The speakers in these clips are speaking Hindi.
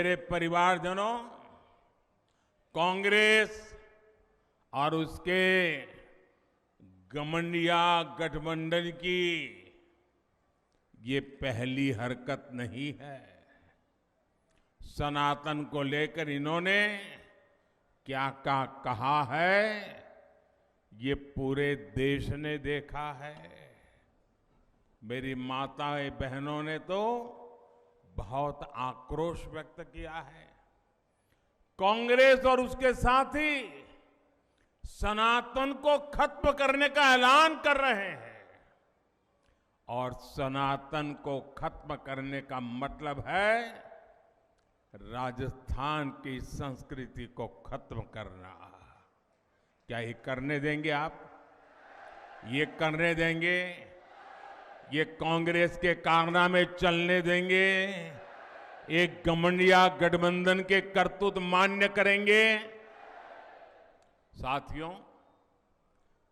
मेरे परिवारजनों, कांग्रेस और उसके घमंडिया गठबंधन की ये पहली हरकत नहीं है। सनातन को लेकर इन्होंने क्या क्या कहा है, ये पूरे देश ने देखा है। मेरी माताएं बहनों ने तो बहुत आक्रोश व्यक्त किया है। कांग्रेस और उसके साथी सनातन को खत्म करने का ऐलान कर रहे हैं और सनातन को खत्म करने का मतलब है राजस्थान की संस्कृति को खत्म करना। क्या ये करने देंगे आप? ये करने देंगे? ये कांग्रेस के कारनामे चलने देंगे? एक घमंडिया गठबंधन के करतूत मान्य करेंगे? साथियों,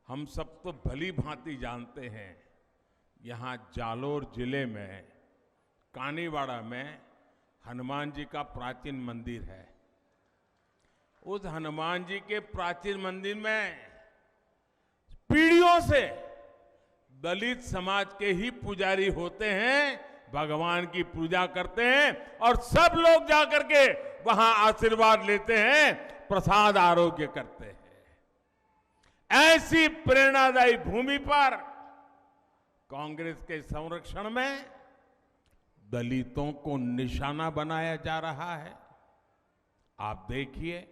हम सब तो भली भांति जानते हैं, यहां जालोर जिले में कानीवाड़ा में हनुमान जी का प्राचीन मंदिर है। उस हनुमान जी के प्राचीन मंदिर में पीढ़ियों से दलित समाज के ही पुजारी होते हैं, भगवान की पूजा करते हैं और सब लोग जाकर के वहां आशीर्वाद लेते हैं, प्रसाद आरोग्य करते हैं। ऐसी प्रेरणादायी भूमि पर कांग्रेस के संरक्षण में दलितों को निशाना बनाया जा रहा है। आप देखिए,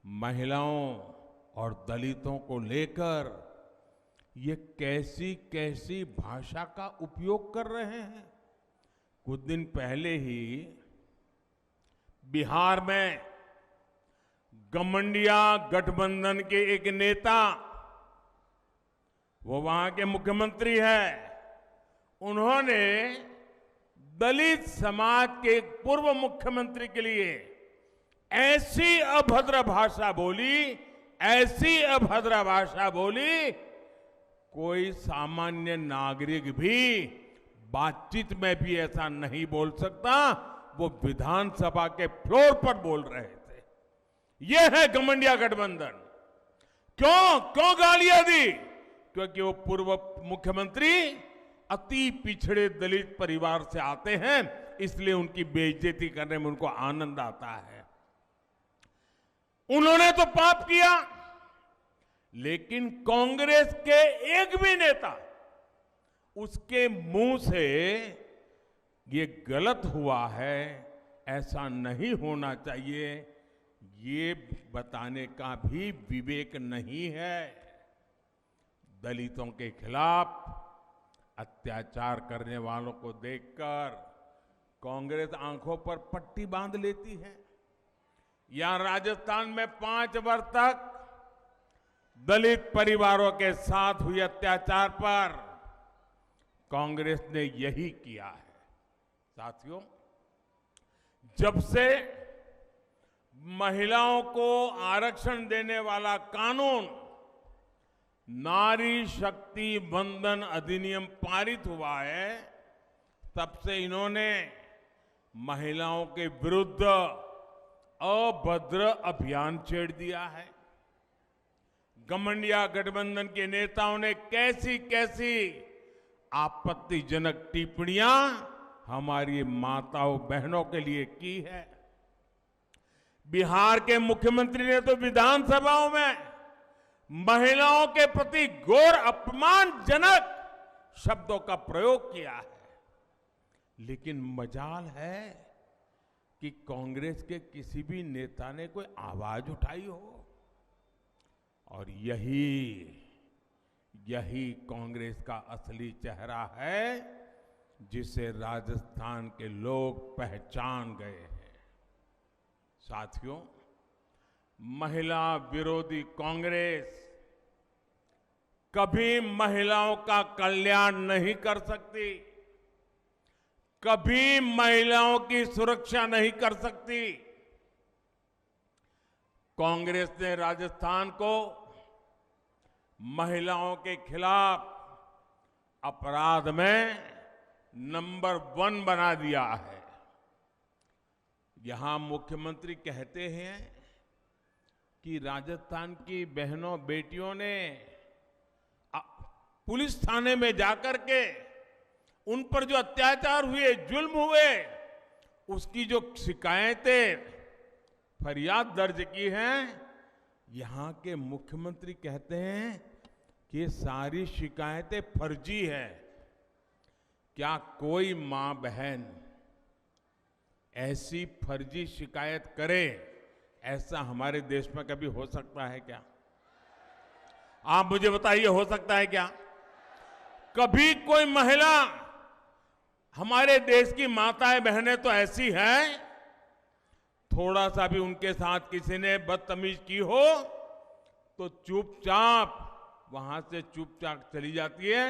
महिलाओं और दलितों को लेकर ये कैसी कैसी भाषा का उपयोग कर रहे हैं। कुछ दिन पहले ही बिहार में घमंडिया गठबंधन के एक नेता, वो वहां के मुख्यमंत्री हैं, उन्होंने दलित समाज के एक पूर्व मुख्यमंत्री के लिए ऐसी अभद्र भाषा बोली, ऐसी अभद्र भाषा बोली, कोई सामान्य नागरिक भी बातचीत में भी ऐसा नहीं बोल सकता। वो विधानसभा के फ्लोर पर बोल रहे थे। ये है घमंडिया गठबंधन। क्यों क्यों गालियां दी? क्योंकि वो पूर्व मुख्यमंत्री अति पिछड़े दलित परिवार से आते हैं, इसलिए उनकी बेइज्जती करने में उनको आनंद आता है। उन्होंने तो पाप किया, लेकिन कांग्रेस के एक भी नेता उसके मुंह से ये गलत हुआ है, ऐसा नहीं होना चाहिए, ये बताने का भी विवेक नहीं है। दलितों के खिलाफ अत्याचार करने वालों को देखकर कांग्रेस आंखों पर पट्टी बांध लेती है। यहां राजस्थान में 5 वर्ष तक दलित परिवारों के साथ हुए अत्याचार पर कांग्रेस ने यही किया है। साथियों, जब से महिलाओं को आरक्षण देने वाला कानून नारी शक्ति वंदन अधिनियम पारित हुआ है, तब से इन्होंने महिलाओं के विरुद्ध अभद्र अभियान छेड़ दिया है। घमंडिया गठबंधन के नेताओं ने कैसी कैसी आपत्तिजनक टिप्पणियां हमारी माताओं बहनों के लिए की है। बिहार के मुख्यमंत्री ने तो विधानसभाओं में महिलाओं के प्रति घोर अपमानजनक शब्दों का प्रयोग किया है। लेकिन मजाल है कि कांग्रेस के किसी भी नेता ने कोई आवाज उठाई हो। और यही कांग्रेस का असली चेहरा है, जिसे राजस्थान के लोग पहचान गए हैं। साथियों, महिला विरोधी कांग्रेस कभी महिलाओं का कल्याण नहीं कर सकती, कभी महिलाओं की सुरक्षा नहीं कर सकती। कांग्रेस ने राजस्थान को महिलाओं के खिलाफ अपराध में नंबर 1 बना दिया है। यहां मुख्यमंत्री कहते हैं कि राजस्थान की बहनों बेटियों ने पुलिस थाने में जाकर के उन पर जो अत्याचार हुए, जुल्म हुए, उसकी जो शिकायतें, फरियाद दर्ज की हैं, यहां के मुख्यमंत्री कहते हैं कि ये सारी शिकायतें फर्जी है। क्या कोई मां बहन ऐसी फर्जी शिकायत करे, ऐसा हमारे देश में कभी हो सकता है क्या? आप मुझे बताइए, हो सकता है क्या? कभी कोई महिला, हमारे देश की माताएं बहनें तो ऐसी हैं, थोड़ा सा भी उनके साथ किसी ने बदतमीज की हो तो चुपचाप वहां से चुपचाप चली जाती है।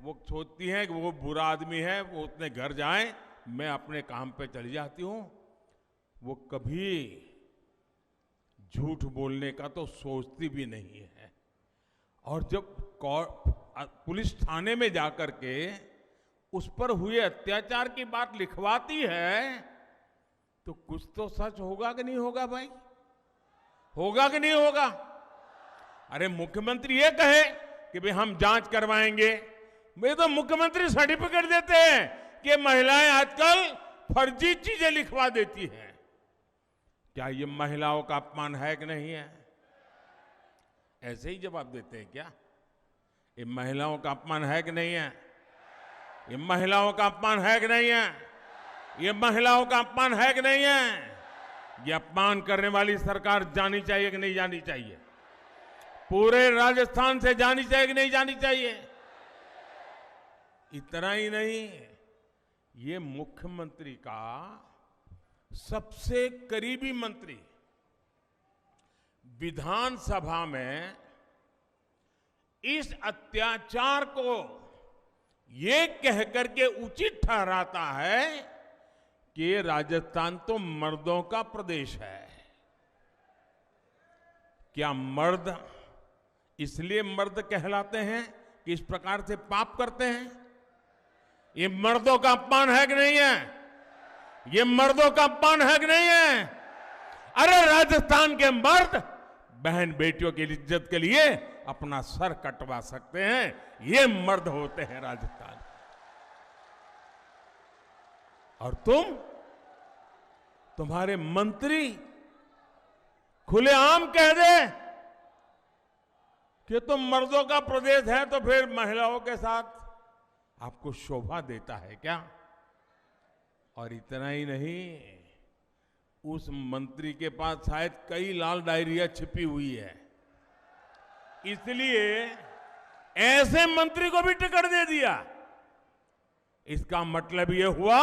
वो सोचती है कि वो बुरा आदमी है, वो अपने घर जाए, मैं अपने काम पे चली जाती हूं। वो कभी झूठ बोलने का तो सोचती भी नहीं है। और जब पुलिस थाने में जाकर के उस पर हुए अत्याचार की बात लिखवाती है तो कुछ तो सच होगा कि नहीं होगा भाई? होगा कि नहीं होगा? अरे मुख्यमंत्री ये कहे कि भाई हम जांच करवाएंगे, वे तो मुख्यमंत्री सर्टिफिकेट देते हैं कि महिलाएं आजकल फर्जी चीजें लिखवा देती हैं। क्या ये महिलाओं का अपमान है कि नहीं है? ऐसे ही जवाब देते हैं क्या? ये महिलाओं का अपमान है कि नहीं है? ये महिलाओं का अपमान है कि नहीं है? ये महिलाओं का अपमान है कि नहीं है? ये अपमान करने वाली सरकार जानी चाहिए कि नहीं जानी चाहिए? पूरे राजस्थान से जानी चाहिए कि नहीं जानी चाहिए? इतना ही नहीं, ये मुख्यमंत्री का सबसे करीबी मंत्री विधानसभा में इस अत्याचार को ये कहकर के उचित ठहराता है कि राजस्थान तो मर्दों का प्रदेश है। क्या मर्द इसलिए मर्द कहलाते हैं कि इस प्रकार से पाप करते हैं? ये मर्दों का अपमान है कि नहीं है? ये मर्दों का अपमान है कि नहीं है? अरे राजस्थान के मर्द बहन बेटियों की इज्जत के लिए अपना सर कटवा सकते हैं, ये मर्द होते हैं राजस्थान। और तुम्हारे मंत्री खुलेआम कह दे कि तुम मर्दों का प्रदेश है तो फिर महिलाओं के साथ आपको शोभा देता है क्या? और इतना ही नहीं, उस मंत्री के पास शायद कई लाल डायरिया छिपी हुई है, इसलिए ऐसे मंत्री को भी टिकट दे दिया। इसका मतलब यह हुआ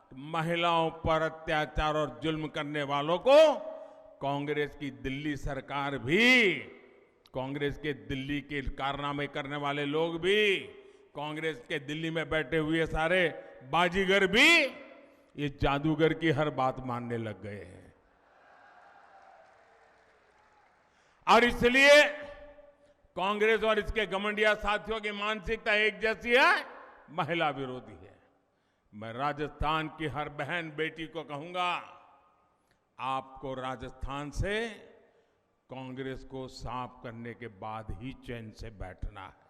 कि महिलाओं पर अत्याचार और जुल्म करने वालों को कांग्रेस की दिल्ली सरकार भी, कांग्रेस के दिल्ली के कारनामे करने वाले लोग भी, कांग्रेस के दिल्ली में बैठे हुए सारे बाजीगर भी ये जादूगर की हर बात मानने लग गए हैं। और इसलिए कांग्रेस और इसके घमंडिया साथियों की मानसिकता एक जैसी है, महिला विरोधी है। मैं राजस्थान की हर बहन बेटी को कहूंगा, आपको राजस्थान से कांग्रेस को साफ करने के बाद ही चैन से बैठना है।